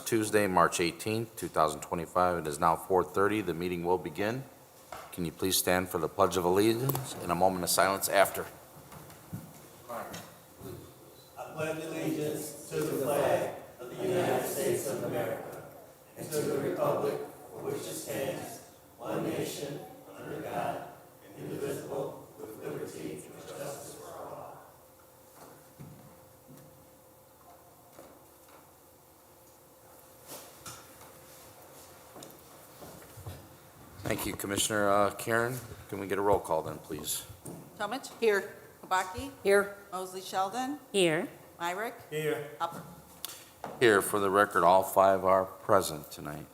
Tuesday, March 18th, 2025. It is now 4:30. The meeting will begin. Can you please stand for the Pledge of Allegiance and a moment of silence after? I pledge allegiance to the flag of the United States of America and to the republic for which it stands, one nation, under God, indivisible, with liberty and justice for all. Thank you, Commissioner Karen. Can we get a roll call then, please? Tomich? Here. Kabaki? Here. Mosley Sheldon? Here. Myrick? Here. Upper? Here, for the record, all five are present tonight.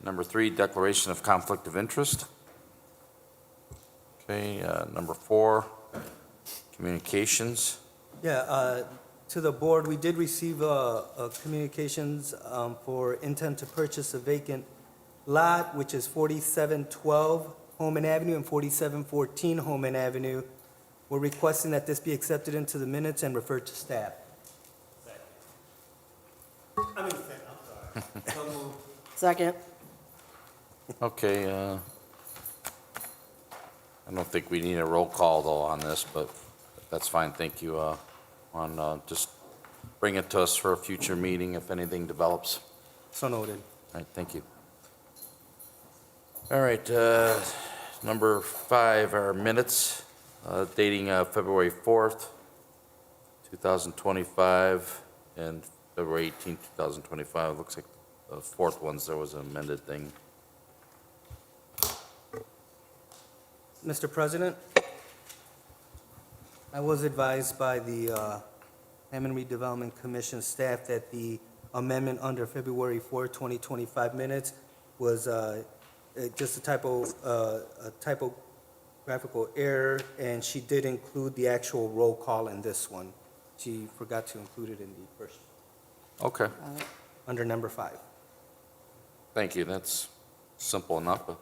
Number 3, declaration of conflict of interest. Okay, number 4, communications. Yeah, to the board, we did receive communications for intent to purchase a vacant lot, which is 4712 Holman Avenue and 4714 Holman Avenue. We're requesting that this be accepted into the minutes and referred to staff. I'm sorry. So moved. Second. Okay, I don't think we need a roll call though on this, but that's fine. Thank you. Just bring it to us for a future meeting if anything develops. So noted. All right, thank you. All right, number 5 are minutes dating February 4th, 2025, and February 18th, 2025. Looks like the fourth ones, there was an amended thing. Mr. President, I was advised by the Hammond Redevelopment Commission staff that the amendment under February 4, 2025 minutes was just a typographical error, and she did include the actual roll call in this one. She forgot to include it in the first, Okay, under number 5. thank you. That's simple enough, but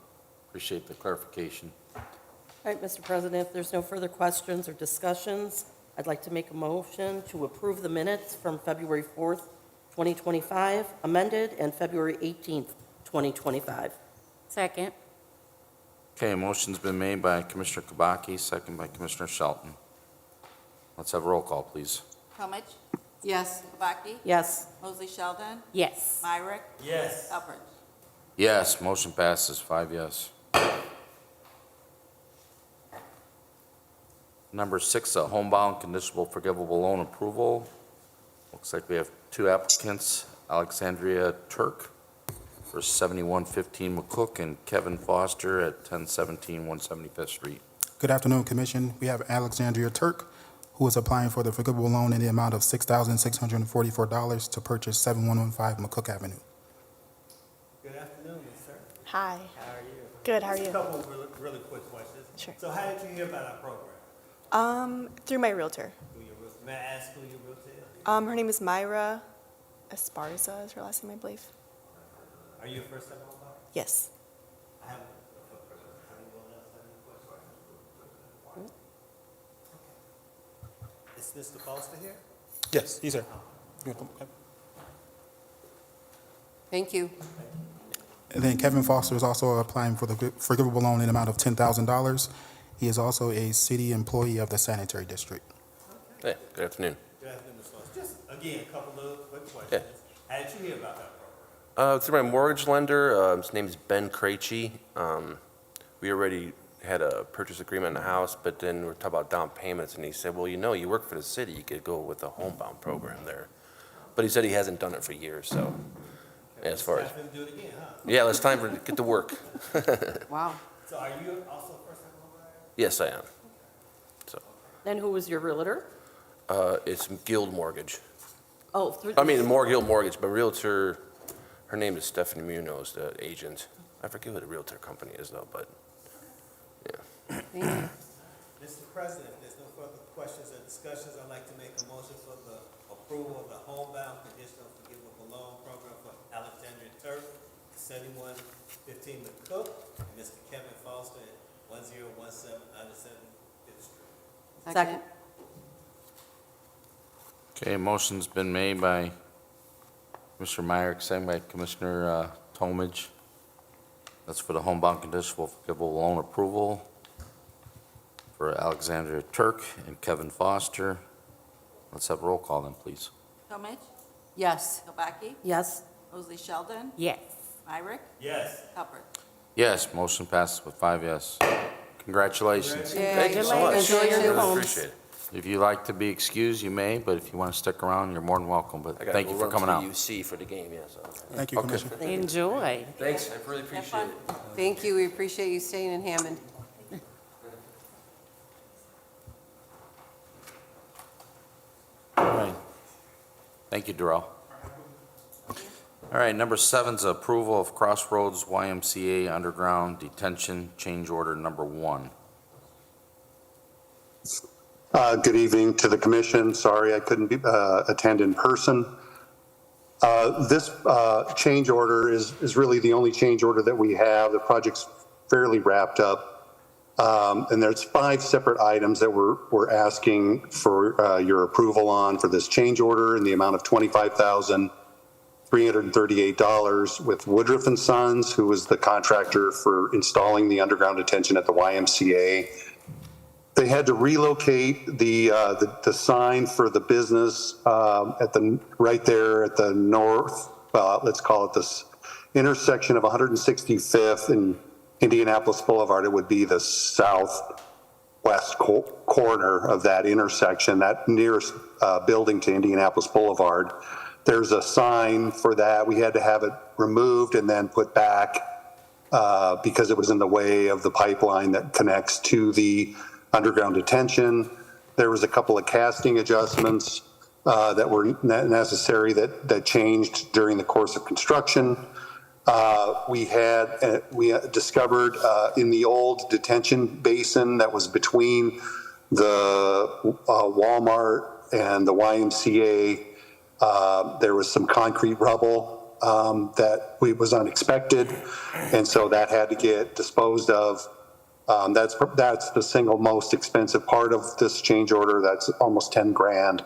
appreciate the clarification. All right, Mr. President, if there's no further questions or discussions, I'd like to make a motion to approve the minutes from February 4th, 2025, amended, and February 18th, 2025. Second. Okay, a motion's been made by Commissioner Kabaki, second by Commissioner Shelton. Let's have a roll call, please. Tomich? Yes. Kabaki? Yes. Mosley Sheldon? Yes. Myrick? Yes. Upper? Yes, motion passes, 5 yes. Number 6, a homebound conditional forgivable loan approval. Looks like we have 2 applicants, Alexandria Turk for 7115 McCook and Kevin Foster at 1017 175th Street. Good afternoon, Commission. We have Alexandria Turk, who is applying for the forgivable loan in the amount of $6,644 to purchase 7115 McCook Avenue. Good afternoon, sir. Hi. How are you? Good, how are Just you? a couple of really quick questions. Sure. So how did you hear about our program? Through my realtor. May I ask who your realtor is? Her name is Myra Esparza is her last name, I believe. Are you a first-time home buyer? Yes. I have anyone else have any questions? Is Mr. Foster here? Yes, he's here. Thank you. And then Kevin Foster is also applying for the forgivable loan in the amount of $10,000. He is also a city employee of the sanitary district. Hey, good afternoon. Good afternoon, Mr. Foster. Just, again, a couple of quick questions. How did you hear about that program? Through my mortgage lender, his name is Ben Krejci. We already had a purchase agreement in the house, but then we're talking about down payments, and he said, well, you work for the city, you could go with the homebound program there. But he said he hasn't done it for years, so as far as, Staff didn't do it again, huh? yeah, it's time for get to work. Wow. So are you also a first-time home buyer? Yes, I am. And who was your realtor? It's Guild Mortgage. Oh, through. I mean, Guild Mortgage, but realtor, her name is Stephanie Munoz, the agent. I forget what the realtor company is though, but, yeah. Thank you. Mr. President, if there's no further questions or discussions, I'd like to make a motion for the approval of the homebound conditional forgivable loan program for Alexandria Turk, 7115 McCook, and Mr. Kevin Foster at 1017 5th Street. Second. Okay, a motion's been made by Commissioner Myrick, second by Commissioner Tomage. That's for the homebound conditional forgivable loan approval for Alexandria Turk and Kevin Foster. Let's have a roll call then, please. Tomich, Yes. Kubaki, Yes. Mosley Sheldon, Yes. Myrick, Yes. Hubbard. Yes, motion passes with 5 yes. Congratulations. Thank you so much. Enjoy your new Really homes. appreciate it. If you like to be excused, you may, but if you want to stick around, you're more than welcome. But I gotta thank go you for run coming to out. the UC for the game, yeah, so. Thank you, Okay. Commissioner. Enjoy. Thanks, I really Have appreciate fun. it. Thank you, we appreciate you staying in Hammond. All right. Thank you, Darrell. All right, number 7 is approval of Crossroads YMCA Underground Detention Change Order Number 1. Good evening to the commission. Sorry I couldn't attend in person. This change order is really the only change order that we have. The project's fairly wrapped up. And there's 5 separate items that we're asking for your approval on for this change order in the amount of $25,338 with Woodruff and Sons, who was the contractor for installing the underground detention at the YMCA. They had to relocate the sign for the business right there at the north, let's call it this intersection of 165th and Indianapolis Boulevard. It would be the southwest corner of that intersection, that nearest building to Indianapolis Boulevard. There's a sign for that. We had to have it removed and then put back because it was in the way of the pipeline that connects to the underground detention. There was a couple of casting adjustments that were necessary that changed during the course of construction. We discovered in the old detention basin that was between the Walmart and the YMCA, there was some concrete rubble that was unexpected, and so that had to get disposed of. That's the single most expensive part of this change order. That's almost 10 grand.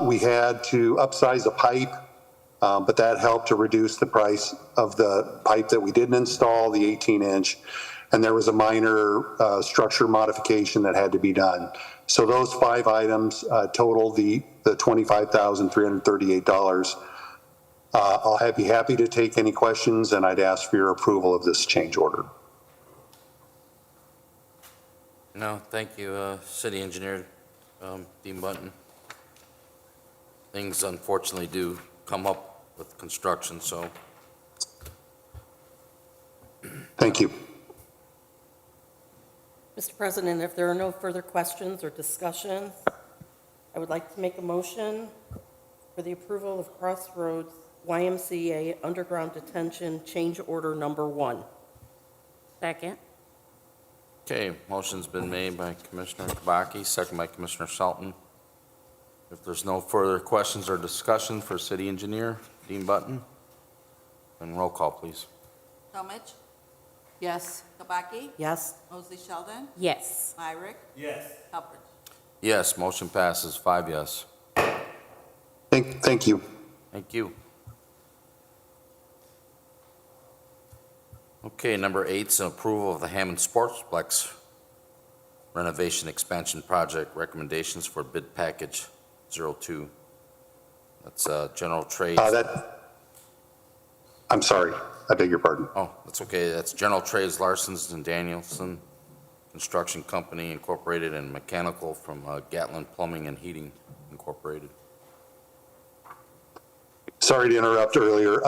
We had to upsize a pipe, but that helped to reduce the price of the pipe that we didn't install, the 18-inch, and there was a minor structure modification that had to be done. So those 5 items total the $25,338. I'll be happy to take any questions, and I'd ask for your approval of this change order. No, thank you, City Engineer Dean Button. Things unfortunately do come up with construction, so. Thank you. Mr. President, if there are no further questions or discussions, I would like to make a motion for the approval of Crossroads YMCA Underground Detention Change Order Number 1. Second. Okay, motion's been made by Commissioner Kubaki, second by Commissioner Shelton. If there's no further questions or discussion for City Engineer Dean Button, then roll call, please. Tomich, Yes. Kubaki, Yes? Mosley Sheldon, Yes. Myrick, Yes. Hubbard. Yes, motion passes 5 yes. Thank you. Thank you. Okay, number 8 is approval of the Hammond Sportsplex renovation expansion project recommendations for bid package 02. That's general trades. I'm sorry, I beg your pardon. Oh, that's okay. That's General Trades Larson's and Danielson Construction Company Incorporated and Mechanical from Gatlin Plumbing and Heating Incorporated. Sorry to interrupt earlier.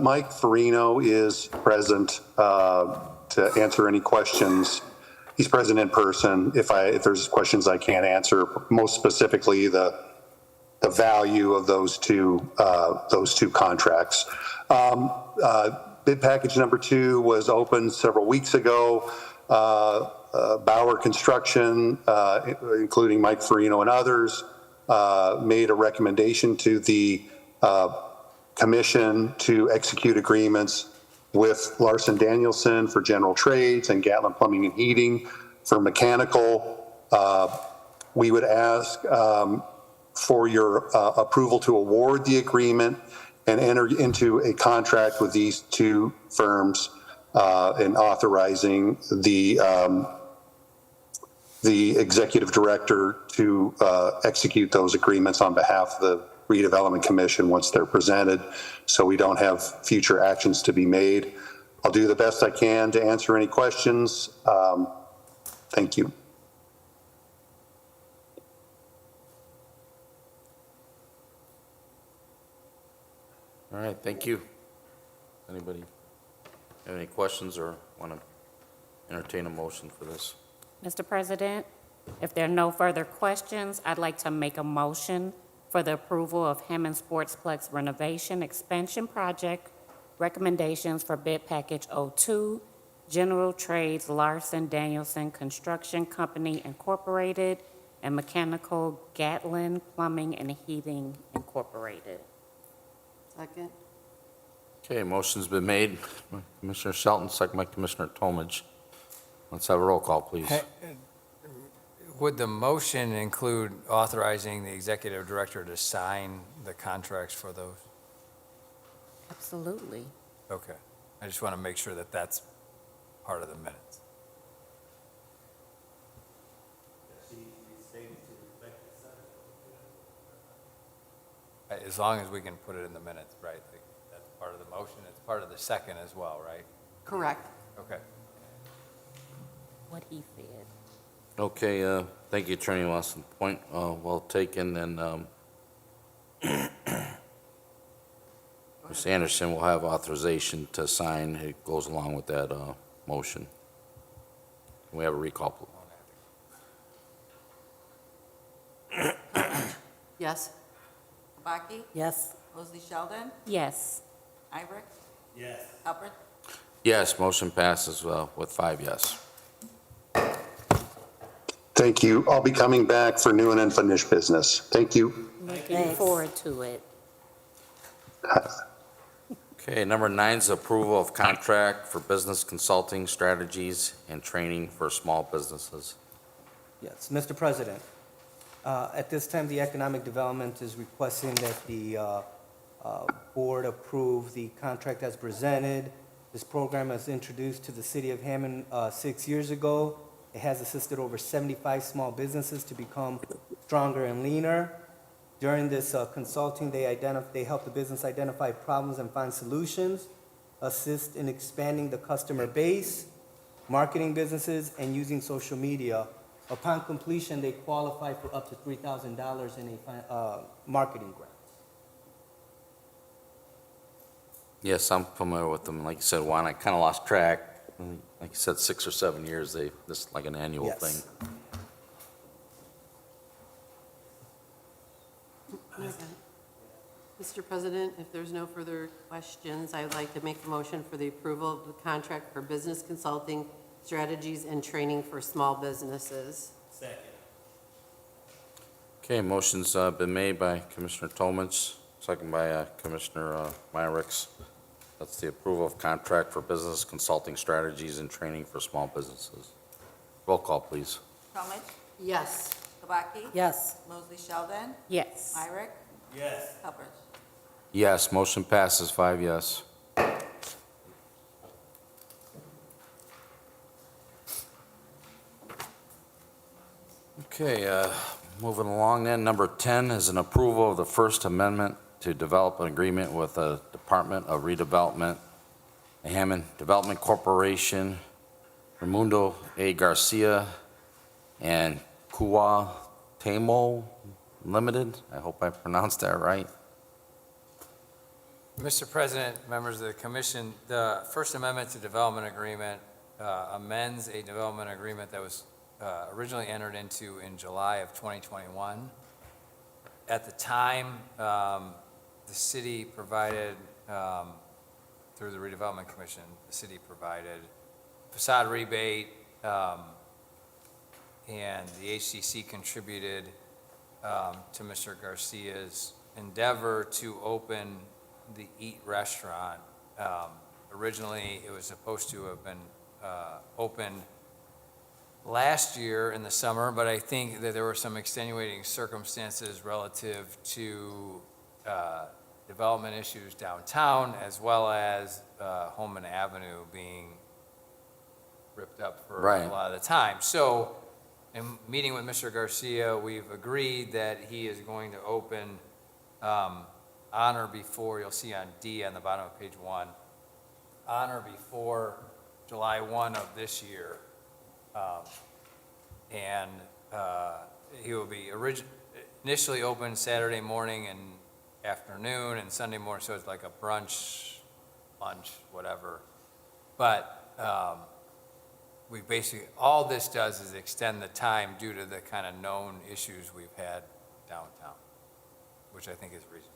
Mike Farino is present to answer any questions. He's present in person. If there's questions I can't answer, most specifically the value of those two contracts. Bid package number 2 was opened several weeks ago. Bauer Construction, including Mike Farino and others, made a recommendation to the commission to execute agreements with Larson Danielson for general trades and Gatlin Plumbing and Heating for mechanical. We would ask for your approval to award the agreement and enter into a contract with these two firms and authorizing the executive director to execute those agreements on behalf of the redevelopment commission once they're presented, so we don't have future actions to be made. I'll do the best I can to answer any questions. Thank you. All right, thank you. Anybody have any questions or want to entertain a motion for this? Mr. President, if there are no further questions, I'd like to make a motion for the approval of Hammond Sportsplex renovation expansion project recommendations for bid package 02, General Trades Larson Danielson Construction Company Incorporated and Mechanical Gatlin Plumbing and Heating Incorporated. Second. Okay, motion's been made by Commissioner Shelton, second by Commissioner Tomage. Let's have a roll call, please. Would the motion include authorizing the executive director to sign the contracts for those? Absolutely. Okay. I just want to make sure that that's part of the minutes. As long as we can put it in the minutes, right? That's part of the motion. It's part of the second as well, right? Correct. Okay. What he said. Okay, thank you, Attorney Lawson. Point well taken, and Ms. Anderson will have authorization to sign. It goes along with that motion. Can we have a recall? Yes. Kabaki? Yes. Mosley Sheldon? Yes. Irick? Yes. Hubbard? Yes, motion passes with 5 yes. Thank you. I'll be coming back for new and unfinished business. Thank you. Looking Thanks. forward to it. Okay, number 9 is approval of contract for business consulting strategies and training for small businesses. Yes, Mr. President, at this time, the Economic Development is requesting that the board approve the contract as presented. This program was introduced to the city of Hammond 6 years ago. It has assisted over 75 small businesses to become stronger and leaner. During this consulting, they help the business identify problems and find solutions, assist in expanding the customer base, marketing businesses, and using social media. Upon completion, they qualify for up to $3,000 in a marketing grant. Yes, I'm familiar with them. Like you said, Juan, I kind of lost track. Like you said, 6 or 7 years, this is like an annual Yes. thing. Mr. President, if there's no further questions, I would like to make a motion for the approval of the contract for business consulting strategies and training for small businesses. Second. Okay, motion's been made by Commissioner Tomich, second by Commissioner Myricks. That's the approval of contract for business consulting strategies and training for small businesses. Roll call, please. Talmadge? Yes. Kabaki? Yes. Mosley Sheldon? Yes. Irick? Yes. Hubbard? Yes, motion passes 5 yes. Okay, moving along then, number 10 is an approval of the First Amendment to develop an agreement with the Department of Redevelopment, the Hammond Development Corporation, Raimundo A. Garcia, and Kuwa Tamo Limited. I hope I pronounced that right. Mr. President, members of the commission, the First Amendment to Development Agreement amends a development agreement that was originally entered into in July of 2021. At the time, the city provided, through the Redevelopment Commission, the city provided facade rebate, and the HCC contributed to Mr. Garcia's endeavor to open the Eat restaurant. Originally, it was supposed to have been opened last year in the summer, but I think that there were some extenuating circumstances relative to development issues downtown, as well as Holman Avenue being ripped up for Right. a lot of the time. So, in meeting with Mr. Garcia, we've agreed that he is going to open on or before, you'll see on D on the bottom of page 1, on or before July 1 of this year. And he will be initially open Saturday morning and afternoon and Sunday morning, so it's like a brunch, lunch, whatever. But we basically, all this does is extend the time due to the kind of known issues we've had downtown, which I think is reasonable.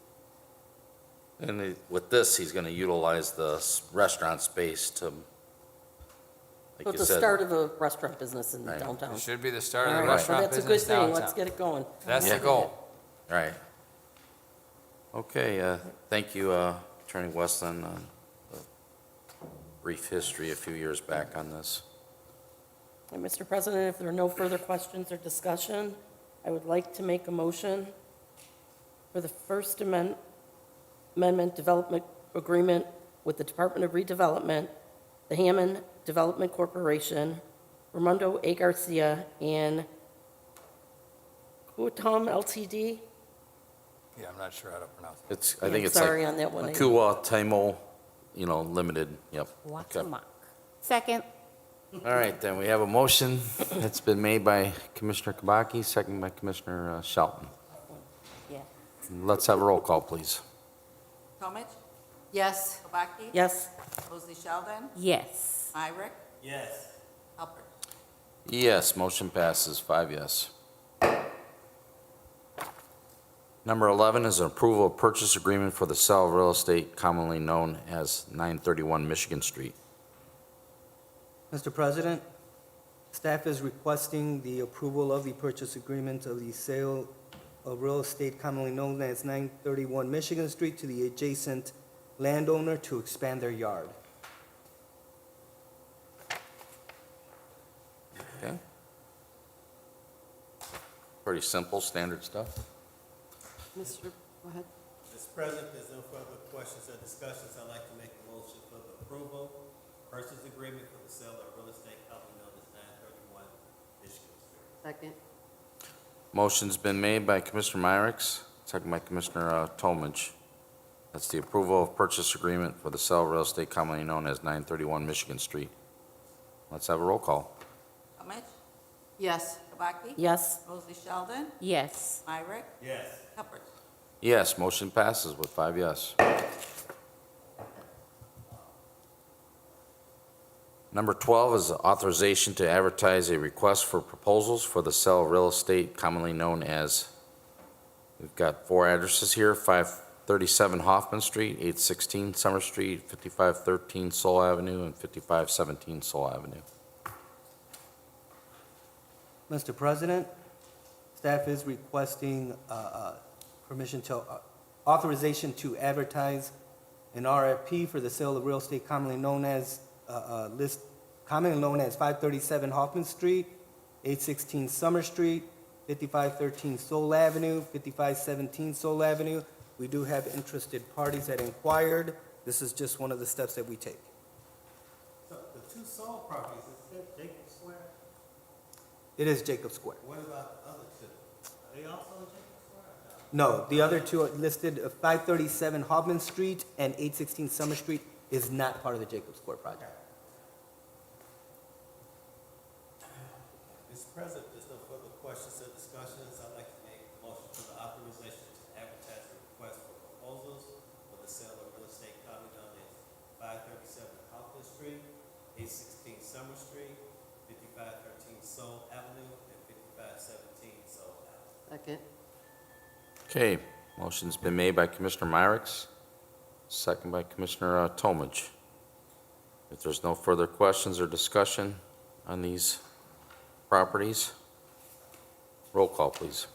And with this, he's going to utilize the restaurant space to, So like it's you the said. start of a restaurant business in Right. downtown. It should be the start of All the right, restaurant well, that's a good business thing. downtown. Let's get it going. That's Yeah. the goal. Right. Okay, thank you, Attorney Westland, on the brief history a few years back on this. And Mr. President, if there are no further questions or discussion, I would like to make a motion for the First Amendment Development Agreement with the Department of Redevelopment, the Hammond Development Corporation, Ramundo A. Garcia, and Kuatom Ltd. Yeah, I'm not sure how to pronounce it. It's, I Yeah, think it's sorry like on that one. Kua Taimo, Limited, yep. Okay. Watamak. Second. All right, then, we have a motion that's been made by Commissioner Kabaki, second by Commissioner Shelton. Yeah. Let's have a roll call, please. Comich? Yes. Kubaki? Yes. Mosley Sheldon? Yes. Myrick? Yes. Halpert? Yes, motion passes, 5 yes. Number 11 is an approval of purchase agreement for the sale of real estate commonly known as 931 Michigan Street. Mr. President, staff is requesting the approval of the purchase agreement of the sale of real estate commonly known as 931 Michigan Street to the adjacent landowner to expand their yard. Okay? Pretty simple, standard stuff. Mr. Go ahead. Mr. President, if there's no further questions or discussions, I'd like to make a motion for the approval, purchase agreement for the sale of real estate commonly known as 931 Michigan Street. Second. Motion's been made by Commissioner Myrick, second by Commissioner Tomage. That's the approval of purchase agreement for the sale of real estate commonly known as 931 Michigan Street. Let's have a roll call. Comich? Yes. Kubaki? Yes. Mosley Sheldon? Yes. Myrick? Yes. Halpert? Yes, motion passes with 5 yes. Number 12 is authorization to advertise a request for proposals for the sale of real estate commonly known as, we've got 4 addresses here, 537 Hoffman Street, 816 Summer Street, 5513 Soul Avenue, and 5517 Soul Avenue. Mr. President, staff is requesting permission to, authorization to advertise an RFP for the sale of real estate commonly known as, commonly known as 537 Hoffman Street, 816 Summer Street, 5513 Soul Avenue, 5517 Soul Avenue. We do have interested parties that inquired. This is just one of the steps that we take. So the two sold properties, is it Jacob Square? It is Jacob Square. What about the other two? Are they also in Jacob Square? No, the other two are listed, 537 Hoffman Street and 816 Summer Street is not part of the Jacob Square project. Mr. President, if there's no further questions or discussions, I'd like to make a motion for the authorization to advertise a request for proposals for the sale of real estate commonly known as 537 Hoffman Street, 816 Summer Street, 5513 Soul Avenue, and 5517 Soul Avenue. Second. Okay, motion's been made by Commissioner Myrick, second by Commissioner Tomage. If there's no further questions or discussion on these properties, roll call, please.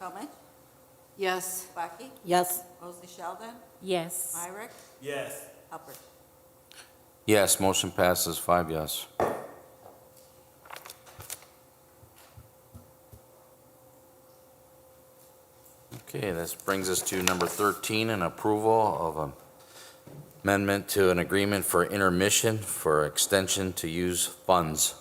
Comich? Yes. Kubaki? Yes. Mosley Sheldon? Yes. Myrick? Yes. Halpert? Yes, motion passes 5 yes. Okay, this brings us to number 13, an approval of amendment to an agreement for intermission for extension to use funds.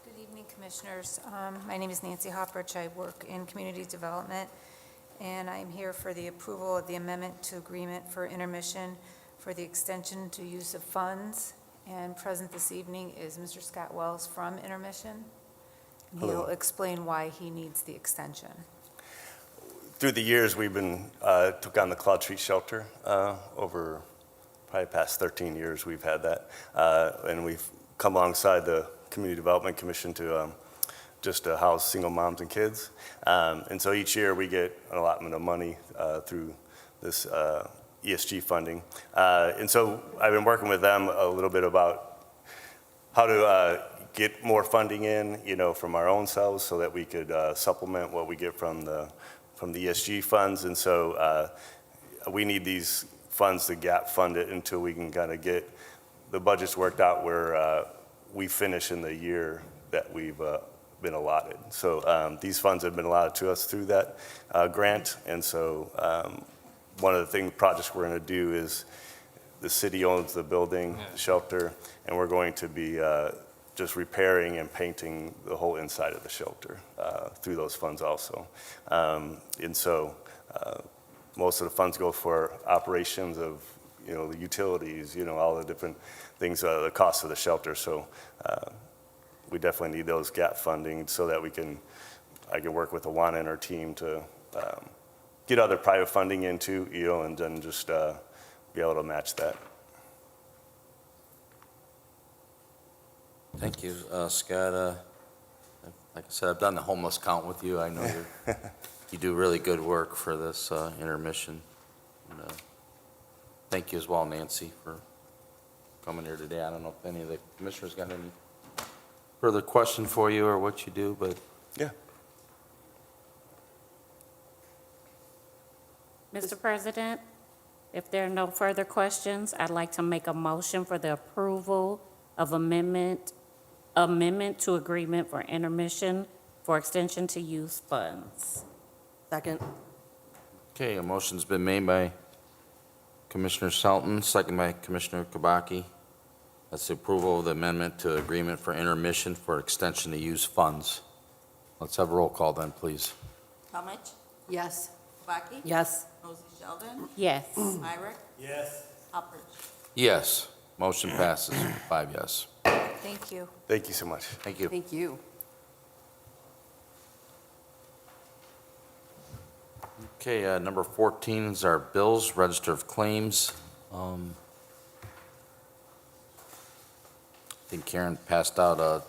Good evening, Commissioners. My name is Nancy Hopperich. I work in Community Development, and I'm here for the approval of the amendment to agreement for intermission for the extension to use of funds. And present this evening is Mr. Scott Wells from Intermission. And he'll explain why he needs the extension. Through the years, we've been, took on the Cloud Street Shelter over probably past 13 years we've had that. And we've come alongside the Community Development Commission to just to house single moms and kids. And so each year we get an allotment of money through this ESG funding. And so I've been working with them a little bit about how to get more funding in, from our own selves so that we could supplement what we get from the ESG funds. And so we need these funds to gap fund it until we can kind of get the budgets worked out where we finish in the year that we've been allotted. So these funds have been allotted to us through that grant. And so one of the projects we're going to do is the city owns the building, the shelter, and we're going to be just repairing and painting the whole inside of the shelter through those funds also. And so most of the funds go for operations of, the utilities, all the different things, the cost of the shelter. So we definitely need those gap funding so that I can work with Awana and our team to get other private funding into, and then just be able to match that. Thank you, Scott. Like I said, I've done the homeless count with you. I know you do really good work for this intermission. And, thank you as well, Nancy, for coming here today. I don't know if any of the commissioners got any further question for you or what you do, but Yeah. Mr. President, if there are no further questions, I'd like to make a motion for the approval of amendment to agreement for intermission for extension to use funds. Second. okay, a motion's been made by Commissioner Shelton, second by Commissioner Kabaki. That's the approval of the amendment to agreement for intermission for extension to use funds. Let's have a roll call then, please. Talmadge, Yes. Kubaki, Yes. Mosey Sheldon, Yes. Myrick, Yes. Hopperidge. Yes, motion passes, 5 yes. Thank you. Thank you so much. Thank you. Thank you. Okay, number 14 is our bills, register of claims. I think Karen passed out a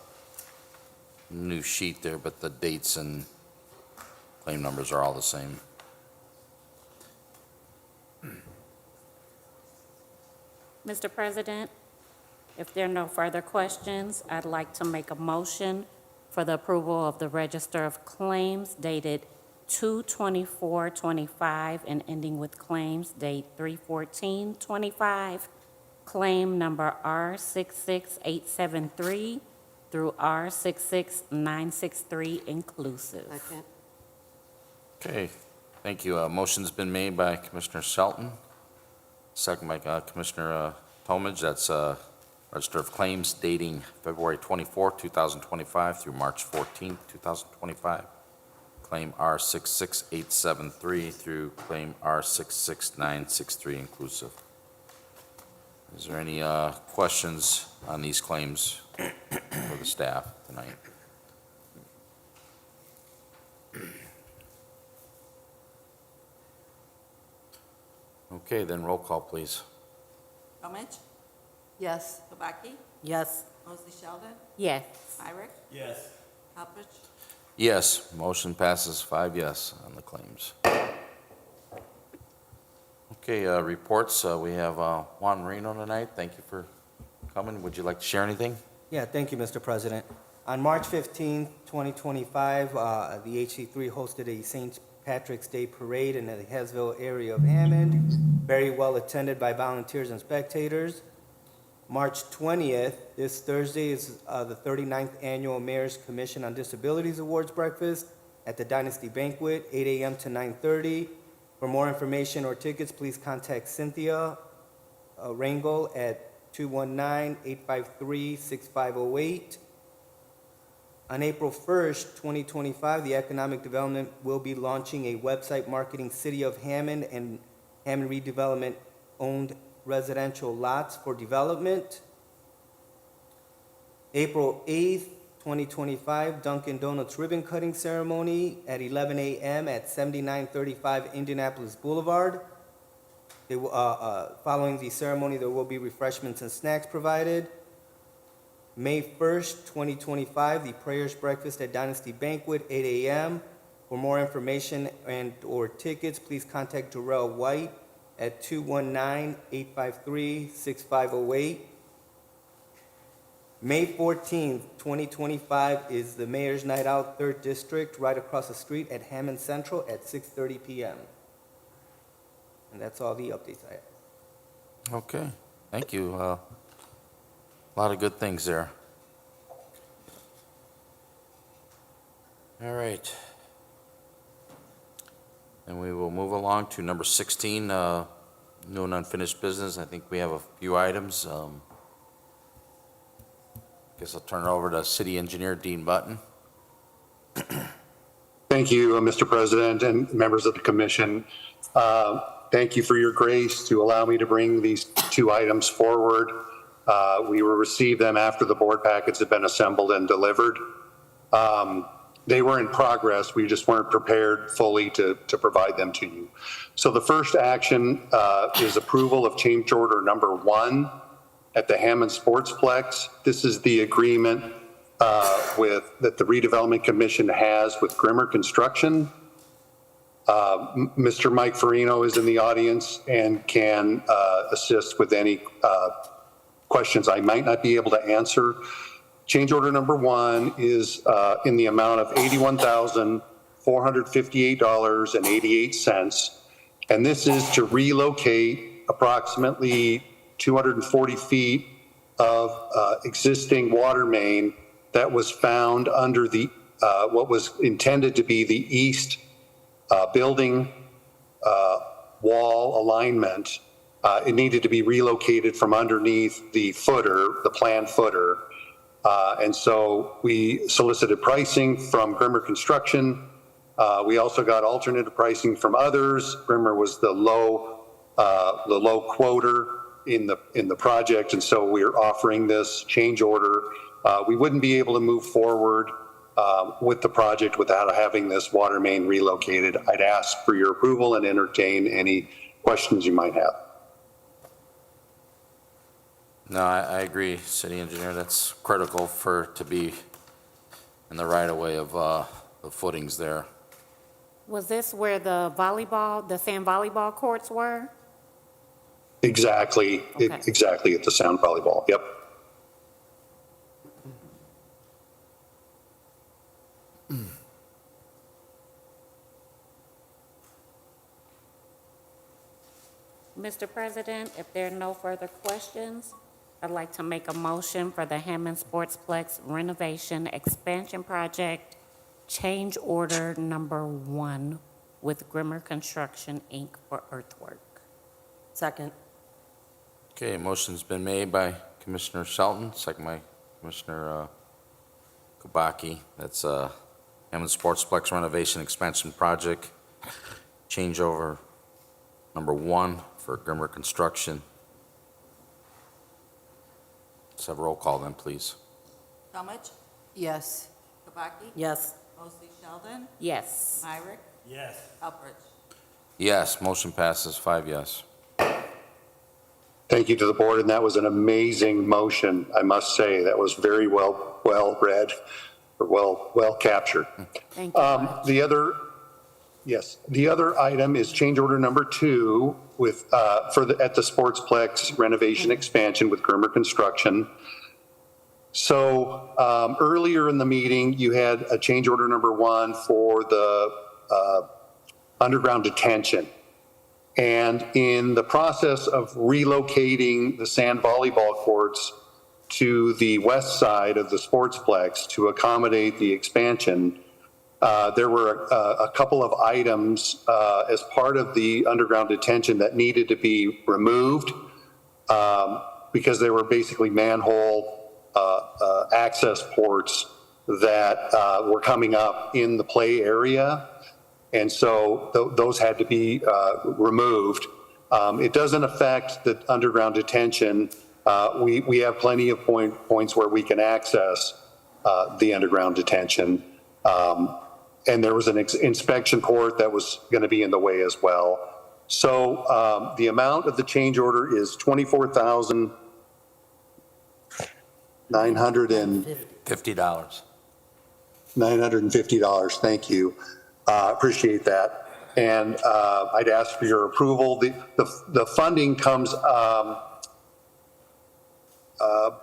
new sheet there, but the dates and claim numbers are all the same. Mr. President, if there are no further questions, I'd like to make a motion for the approval of the Register of Claims dated 2/24/25 and ending with claims date 3/14/25, claim number R66873 through R66963 inclusive. Second. Okay, thank you. Motion's been made by Commissioner Shelton, second by Commissioner Talmadge. That's register of claims dating February 24, 2025 through March 14, 2025. Claim R66873 through claim R66963 inclusive. Is there any questions on these claims for the staff tonight? Okay, then roll call, please. Talmadge, Yes. Kubaki, Yes. Mosey Sheldon, Yes. Myrick, Yes. Hopperidge. Yes, motion passes 5 yes on the claims. Okay, reports, we have Juan Marino tonight. Thank you for coming. Would you like to share anything? Yeah, thank you, Mr. President. On March 15, 2025, the HC3 hosted a St. Patrick's Day Parade in the Hesville area of Hammond, very well attended by volunteers and spectators. March 20th, this Thursday, is the 39th Annual Mayor's Commission on Disabilities Awards Breakfast at the Dynasty Banquet, 8 a.m. to 9:30. For more information or tickets, please contact Cynthia Rangel at 219-853-6508. On April 1st, 2025, the Economic Development will be launching a website marketing City of Hammond and Hammond Redevelopment owned residential lots for development. April 8th, 2025, Dunkin' Donuts ribbon cutting ceremony at 11 a.m. at 7935 Indianapolis Boulevard. Following the ceremony, there will be refreshments and snacks provided. May 1st, 2025, the Prayers Breakfast at Dynasty Banquet, 8 a.m. For more information and/or tickets, please contact Jarrell White at 219-853-6508. May 14th, 2025, is the Mayor's Night Out, 3rd District, right across the street at Hammond Central at 6:30 p.m. And that's all the updates I have. Okay, thank you. A lot of good things there. All right. And we will move along to number 16, new and unfinished business. I think we have a few items. Guess I'll turn it over to City Engineer Dean Button. Thank you, Mr. President and members of the commission. Thank you for your grace to allow me to bring these two items forward. We will receive them after the board packets have been assembled and delivered. They were in progress. We just weren't prepared fully to provide them to you. So the first action is approval of change order number 1 at the Hammond Sportsplex. This is the agreement that the Redevelopment Commission has with Grimmer Construction. Mr. Mike Farino is in the audience and can assist with any questions I might not be able to answer. Change order number 1 is in the amount of $81,458.88. And this is to relocate approximately 240 feet of existing water main that was found under the what was intended to be the east building wall alignment. It needed to be relocated from underneath the footer, the planned footer. And so we solicited pricing from Grimmer Construction. We also got alternative pricing from others. Grimmer was the low quoter in the project, and so we're offering this change order. We wouldn't be able to move forward with the project without having this water main relocated. I'd ask for your approval and entertain any questions you might have. No, I agree, City Engineer. That's critical for it to be in the right of way of the footings there. Was this where the sand volleyball courts were? Exactly, Okay. exactly at the sound volleyball. Yep. Mr. President, if there are no further questions, I'd like to make a motion for the Hammond Sportsplex renovation expansion project, change order number 1 with Grimmer Construction, Inc. for earthwork. Second. Okay, motion's been made by Commissioner Shelton, second by Commissioner Kubaki. That's Hammond Sportsplex renovation expansion project, changeover number 1 for Grimmer Construction. Let's have a roll call then, please. Talmadge, Yes. Kubaki, Yes. Mosley Sheldon, Yes. Myrick, Yes. Helfrich. Yes, motion passes 5 yes. Thank you to the board, and that was an amazing motion, I must say. That was very well read, or well captured. Thank you. The other item is change order number 2 with at the Sportsplex renovation expansion with Grimmer Construction. So earlier in the meeting, you had a change order number 1 for the underground detention. And in the process of relocating the sand volleyball courts to the west side of the sportsplex to accommodate the expansion, there were a couple of items as part of the underground detention that needed to be removed because they were basically manhole access ports that were coming up in the play area. And so those had to be removed. It doesn't affect the underground detention. We have plenty of points where we can access the underground detention. And there was an inspection port that was going to be in the way as well. So the amount of the change order is $24,950. $950. Thank you. Appreciate that. And I'd ask for your approval. The funding comes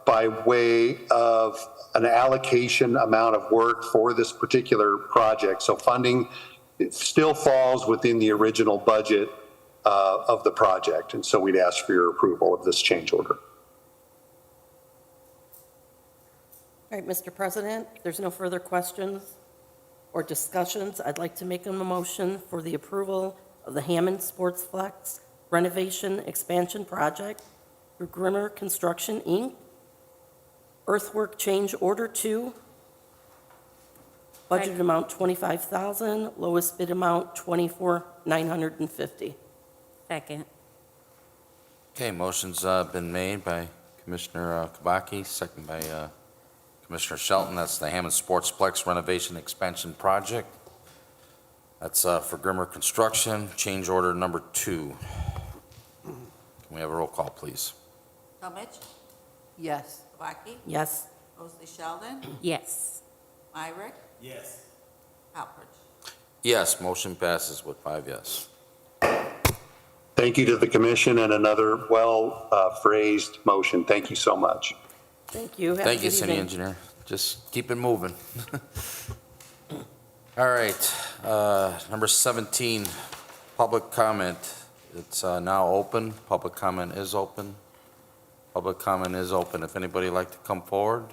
by way of an allocation amount of work for this particular project. So funding still falls within the original budget of the project. And so we'd ask for your approval of this change order. All right, Mr. President, if there's no further questions or discussions, I'd like to make a motion for the approval of the Hammond Sportsplex renovation expansion project through Grimmer Construction, Inc. Earthwork change order 2. Budget amount $25,000, lowest bid amount $24,950. Second. Okay, motion's been made by Commissioner Kabaki, second by Commissioner Shelton. That's the Hammond Sportsplex renovation expansion project. That's for Grimmer Construction, change order number 2. Can we have a roll call, please? Comich, Yes. Kubaki, Yes. Mosley Sheldon, Yes. Myrick, Yes. Halpert. Yes, motion passes with 5 yes. Thank you to the commission and another well-phrased motion. Thank you so much. Thank you. Have a Thank you, good City evening. Engineer. Just keep it moving. All right, number 17, public comment. It's now open. Public comment is open. Public comment is open. If anybody would like to come forward,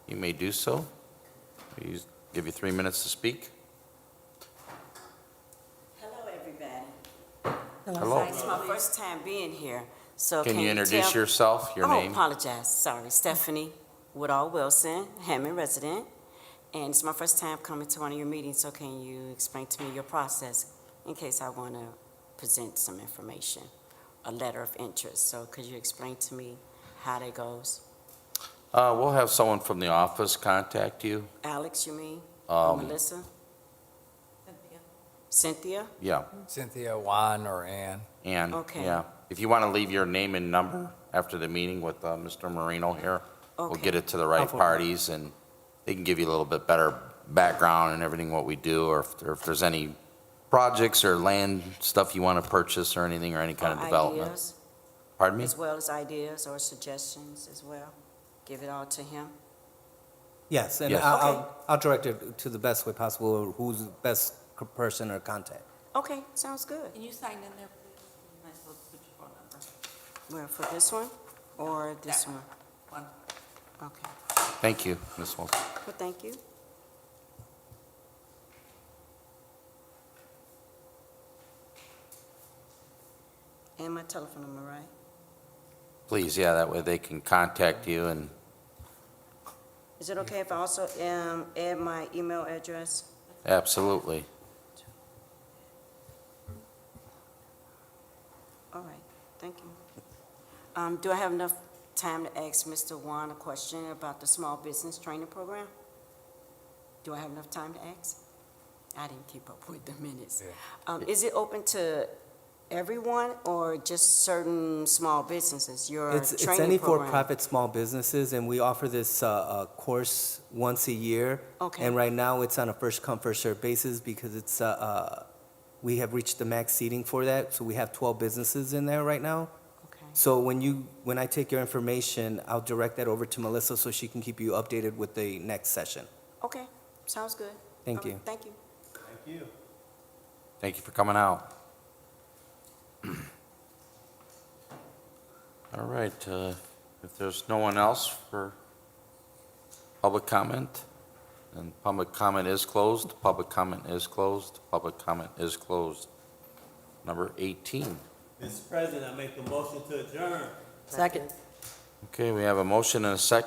you may do so. We give you 3 minutes to speak. Hello, everybody. Hello. It's my first time being here, so Can you introduce yourself, your name? Oh, apologize, sorry. Stephanie Woodall Wilson, Hammond resident, and it's my first time coming to one of your meetings, so can you explain to me your process in case I want to present some information, a letter of interest? So could you explain to me how that goes? We'll have someone from the office contact you. Alex, you mean? Or Um, Melissa? Cynthia. Cynthia? Yeah, Cynthia, Juan, or Ann. and, Okay. yeah. If you want to leave your name and number after the meeting with Mr. Marino here, we'll Okay. get it to the right parties, and they can give you a little bit better background and everything what we do, or if there's any projects or land stuff you want to purchase or anything, or any kind of Or development. ideas, Pardon me? as well as ideas or suggestions as well? Give it all to him? Yes, and Yes. I'll direct it to the best way possible, or who's the best person or contact. Okay, sounds good. Can you sign in there, please? You might as well put your phone number. Well, for this one or this That one? one. Okay, Thank you, Ms. Wilson. well, thank you. And my telephone number, right? Please, yeah, that way they can contact you, and Is it okay if I also add my email address? absolutely. All right, thank you. Do I have enough time to ask Mr. Juan a question about the small business training program? Do I have enough time to ask? I didn't keep up with the minutes. Is it open to everyone or just certain small businesses, your It's training any program? for-profit small businesses, and we offer this course once a year. Okay. And right now, it's on a first-come, first-served basis because it's, we have reached the max seating for that, so we have 12 businesses in there right now. Okay. So when I take your information, I'll direct that over to Melissa so she can keep you updated with the next session. Okay, sounds good. Thank All right, you. Thank you. Thank you. Thank you for coming out. All right, if there's no one else for public comment, then public comment is closed, public comment is closed, public comment is closed. Number 18. Mr. President, I make a motion to adjourn. Second. Okay, we have a motion and a second.